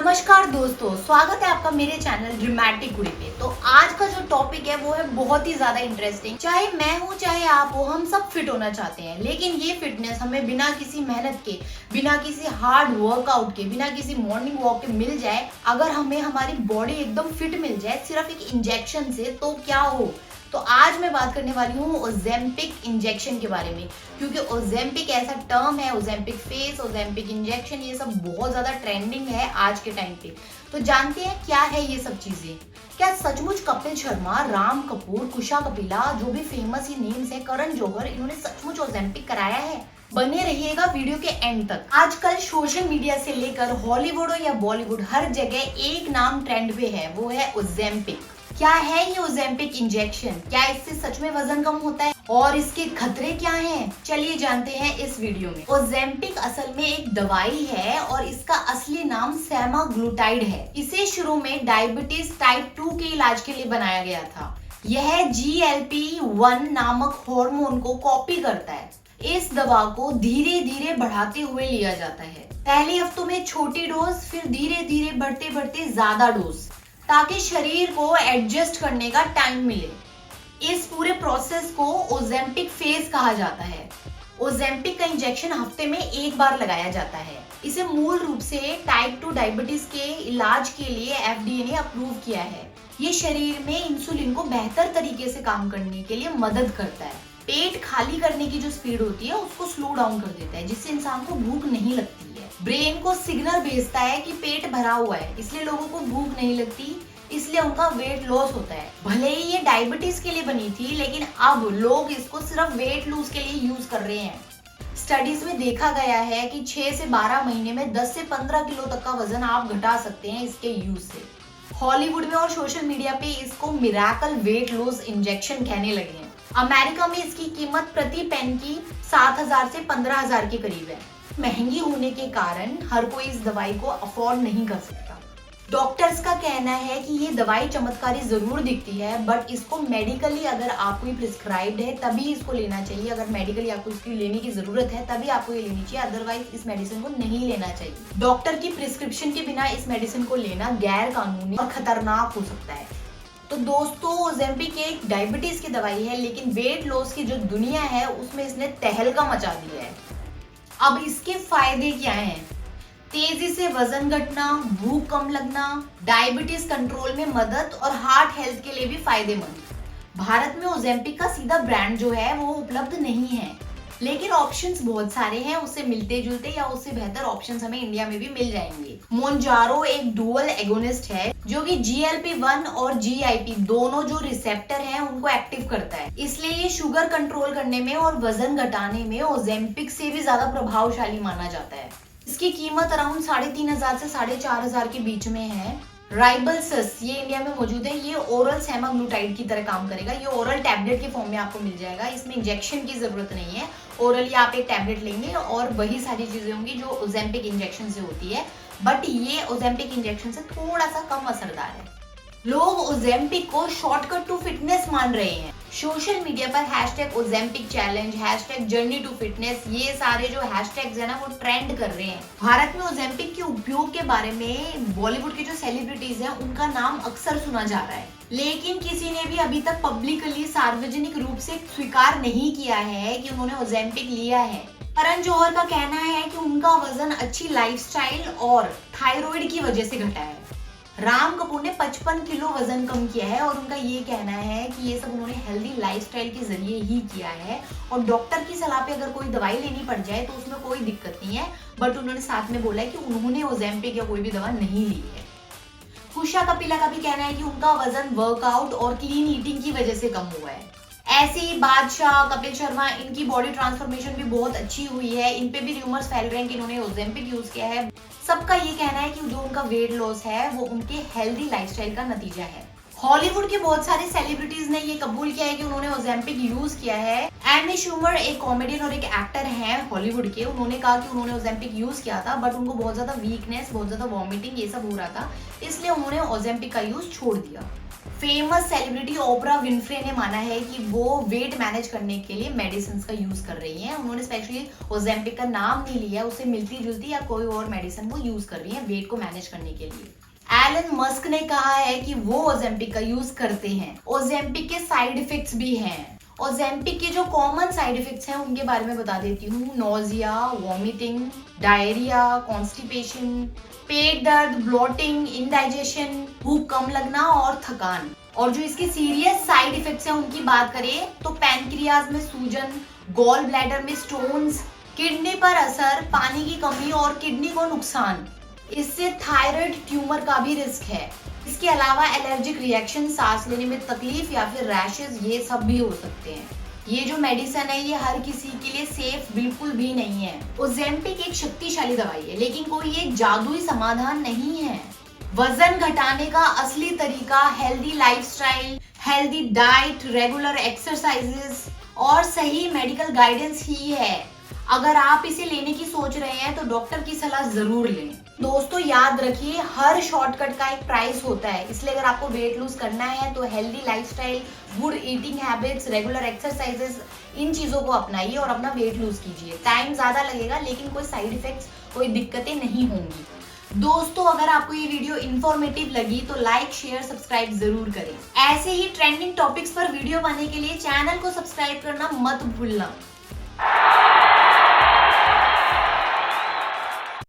नमस्कार दोस्तों, स्वागत है आपका मेरे चैनल ड्रामेटिक कुड़ी पे। तो आज का जो टॉपिक है वो है बहुत ही ज्यादा इंटरेस्टिंग। चाहे मैं हूँ चाहे आप हो, हम सब फिट होना चाहते हैं, लेकिन ये फिटनेस हमें बिना किसी मेहनत के, बिना किसी हार्ड वर्कआउट के, बिना किसी मॉर्निंग वॉक के मिल जाए। अगर हमें हमारी बॉडी एकदम फिट मिल जाए सिर्फ एक इंजेक्शन से, तो क्या हो। तो आज मैं बात करने वाली हूँ ओजेम्पिक इंजेक्शन के बारे में, क्योंकि ओजेम्पिक ऐसा टर्म है, ओजेम्पिक फेस, ओजेम्पिक इंजेक्शन, ये सब बहुत ज्यादा ट्रेंडिंग है आज के टाइम पे। तो जानते हैं क्या है ये सब चीजें। क्या सचमुच कपिल शर्मा, राम कपूर, कुशा कपिला, जो भी फेमस ये नेम्स है, करण जौहर, इन्होंने सचमुच ओजेम्पिक कराया है? बने रहिएगा वीडियो के एंड तक। आजकल सोशल मीडिया से लेकर हॉलीवुड या बॉलीवुड हर जगह एक नाम ट्रेंड पे है, वो है ओजेम्पिक। क्या है ये ओजेम्पिक इंजेक्शन? क्या इससे सच में वजन कम होता है और इसके खतरे क्या हैं? चलिए जानते हैं इस वीडियो में। ओजेम्पिक असल में एक दवाई है और इसका असली नाम सेमाग्लूटाइड है। इसे शुरू में डायबिटीज टाइप 2 के इलाज के लिए बनाया गया था। यह GLP-1 नामक हार्मोन को कॉपी करता है। इस दवा को धीरे धीरे बढ़ाते हुए लिया जाता है। पहले हफ्तों में छोटी डोज, फिर धीरे धीरे बढ़ते बढ़ते ज्यादा डोज, ताकि शरीर को एडजस्ट करने का टाइम मिले। इस पूरे प्रोसेस को ओजेम्पिक फेज कहा जाता है। ओजेम्पिक का इंजेक्शन हफ्ते में एक बार लगाया जाता है। इसे मूल रूप से टाइप 2 डायबिटीज के इलाज के लिए FDA ने अप्रूव किया है। ये शरीर में इंसुलिन को बेहतर तरीके से काम करने के लिए मदद करता है। पेट खाली करने की जो स्पीड होती है उसको स्लो डाउन कर देता है, जिससे इंसान को भूख नहीं लगती है। ब्रेन को सिग्नल भेजता है कि पेट भरा हुआ है, इसलिए लोगों को भूख नहीं लगती, इसलिए उनका वेट लॉस होता है। भले ही ये डायबिटीज के लिए बनी थी, लेकिन अब लोग इसको सिर्फ वेट लूज के लिए यूज कर रहे हैं। स्टडीज में देखा गया है कि 6 से 12 महीने में 10 से 15 किलो तक का वजन आप घटा सकते हैं इसके यूज से। हॉलीवुड में और सोशल मीडिया पे इसको मिरेकल वेट लॉस इंजेक्शन कहने लगे हैं। अमेरिका में इसकी कीमत प्रति पेन की 7,000 से 15,000 के करीब है। महंगी होने के कारण हर कोई इस दवाई को अफोर्ड नहीं कर सकता। डॉक्टर्स का कहना है कि ये दवाई चमत्कारी जरूर दिखती है, बट इसको मेडिकली अगर आपको प्रिस्क्राइब्ड है तभी इसको लेना चाहिए। अगर मेडिकली आपको इसकी लेने की जरूरत है तभी आपको ये लेनी चाहिए, अदरवाइज इस मेडिसिन को नहीं लेना चाहिए। डॉक्टर की प्रिस्क्रिप्शन के बिना इस मेडिसिन को लेना गैर कानूनी और खतरनाक हो सकता है। तो दोस्तों, ओजेम्पिक एक डायबिटीज की दवाई है, लेकिन वेट लॉस की जो दुनिया है उसमें इसने तहलका मचा दिया है। अब इसके फायदे क्या हैं? तेजी से वजन घटना, भूख कम लगना, डायबिटीज कंट्रोल में मदद और हार्ट हेल्थ के लिए भी फायदेमंद। भारत में ओजेम्पिक का सीधा ब्रांड जो है वो उपलब्ध नहीं है, लेकिन ऑप्शंस बहुत सारे हैं। उससे मिलते जुलते या उससे बेहतर ऑप्शंस हमें इंडिया में भी मिल जाएंगे। मोन्जारो एक डुअल एगोनिस्ट है जो कि GLP-1 और GIP दोनों जो रिसेप्टर हैं उनको एक्टिव करता है। इसलिए ये शुगर कंट्रोल करने में और वजन घटाने में ओजेम्पिक से भी ज्यादा प्रभावशाली माना जाता है। इसकी कीमत अराउंड 3,500 से 4,500 के बीच में है। राइबलसस ये इंडिया में मौजूद है। ये ओरल सेमाग्लूटाइड की तरह काम करेगा। ये ओरल टैबलेट के फॉर्म में आपको मिल जाएगा। इसमें इंजेक्शन की जरूरत नहीं है। ओरली आप एक टैबलेट लेंगे और वही सारी चीजें होंगी जो ओजेम्पिक इंजेक्शन से होती है, बट ये ओजेम्पिक इंजेक्शन से थोड़ा सा कम असरदार है। लोग ओजेम्पिक को शॉर्टकट टू फिटनेस मान रहे हैं। सोशल मीडिया पर #Ozempic challenge, #journey to fitness, ये सारे जो हैशटैग्स है ना वो ट्रेंड कर रहे हैं। भारत में ओजेम्पिक के उपयोग के बारे में बॉलीवुड के जो सेलिब्रिटीज हैं उनका नाम अक्सर सुना जा रहा है, लेकिन किसी ने भी अभी तक पब्लिकली सार्वजनिक रूप से स्वीकार नहीं किया है कि उन्होंने ओजेम्पिक लिया है। करण जौहर का कहना है कि उनका वजन अच्छी लाइफस्टाइल और थायराइड की वजह से घटा है। राम कपूर ने 55 किलो वजन कम किया है और उनका ये कहना है कि ये सब उन्होंने हेल्दी लाइफस्टाइल के जरिए ही किया है, और डॉक्टर की सलाह पे अगर कोई दवाई लेनी पड़ जाए तो उसमें कोई दिक्कत नहीं है। बट उन्होंने साथ में बोला है कि उन्होंने ओजेम्पिक या कोई भी दवा नहीं ली है। कुशा कपिला का भी कहना है कि उनका वजन वर्कआउट और क्लीन ईटिंग की वजह से कम हुआ है। ऐसे ही बादशाह, कपिल शर्मा, इनकी बॉडी ट्रांसफॉर्मेशन भी बहुत अच्छी हुई है। इन पे भी रूमर्स फैल रहे हैं कि इन्होंने ओजेम्पिक यूज किया है। सबका ये कहना है कि जो उनका वेट लॉस है वो उनके हेल्दी लाइफस्टाइल का नतीजा है। हॉलीवुड के बहुत सारे सेलिब्रिटीज ने ये कबूल किया है कि उन्होंने ओजेम्पिक यूज किया है। एमी शूमर एक कॉमेडियन और एक एक्टर हैं हॉलीवुड के, उन्होंने कहा कि उन्होंने ओजेम्पिक यूज किया था, बट उनको बहुत ज्यादा वीकनेस, बहुत ज्यादा वॉमिटिंग ये सब हो रहा था, इसलिए उन्होंने ओजेम्पिक का यूज छोड़ दिया। फेमस सेलिब्रिटी ओपरा विनफ्रे ने माना है कि वो वेट मैनेज करने के लिए मेडिसिन का यूज कर रही हैं। उन्होंने स्पेशली ओजेम्पिक का नाम नहीं लिया, उससे मिलती जुलती या कोई और मेडिसिन वो यूज कर रही है वेट को मैनेज करने के लिए। एलन मस्क ने कहा है कि वो ओजेम्पिक का यूज करते हैं। ओजेम्पिक के साइड इफेक्ट्स भी हैं। ओजेम्पिक के जो कॉमन साइड इफेक्ट्स हैं उनके बारे में बता देती हूँ। नोजिया, वॉमिटिंग, डायरिया, कॉन्स्टिपेशन, पेट दर्द, ब्लोटिंग, इंडाइजेशन, भूख कम लगना और थकान। और जो इसके सीरियस साइड इफेक्ट्स हैं उनकी बात करें तो पैनक्रियाज में सूजन, गॉल ब्लैडर में स्टोन्स, किडनी पर असर, पानी की कमी और किडनी को नुकसान। इससे थायराइड ट्यूमर का भी रिस्क है। इसके अलावा एलर्जिक रिएक्शन, सांस लेने में तकलीफ या फिर रैशेस, ये सब भी हो सकते हैं। ये जो मेडिसिन है ये हर किसी के लिए सेफ बिल्कुल भी नहीं है। ओजेम्पिक एक शक्तिशाली दवाई है लेकिन कोई एक जादुई समाधान नहीं है। वजन घटाने का असली तरीका healthy lifestyle, healthy diet, regular exercises और सही मेडिकल गाइडेंस ही है। अगर आप इसे लेने की सोच रहे हैं तो डॉक्टर की सलाह जरूर लें। दोस्तों याद रखिए, हर शॉर्टकट का एक प्राइस होता है, इसलिए अगर आपको वेट लूज करना है तो healthy lifestyle, good eating habits, regular exercises, इन चीजों को अपनाइए और अपना वेट लूज कीजिए। टाइम ज्यादा लगेगा लेकिन कोई साइड इफेक्ट्स, कोई दिक्कतें नहीं होंगी। दोस्तों अगर आपको ये वीडियो इंफॉर्मेटिव लगी तो लाइक, शेयर, सब्सक्राइब जरूर करें। ऐसे ही ट्रेंडिंग टॉपिक्स पर वीडियो पाने के लिए चैनल को सब्सक्राइब करना मत भूलना।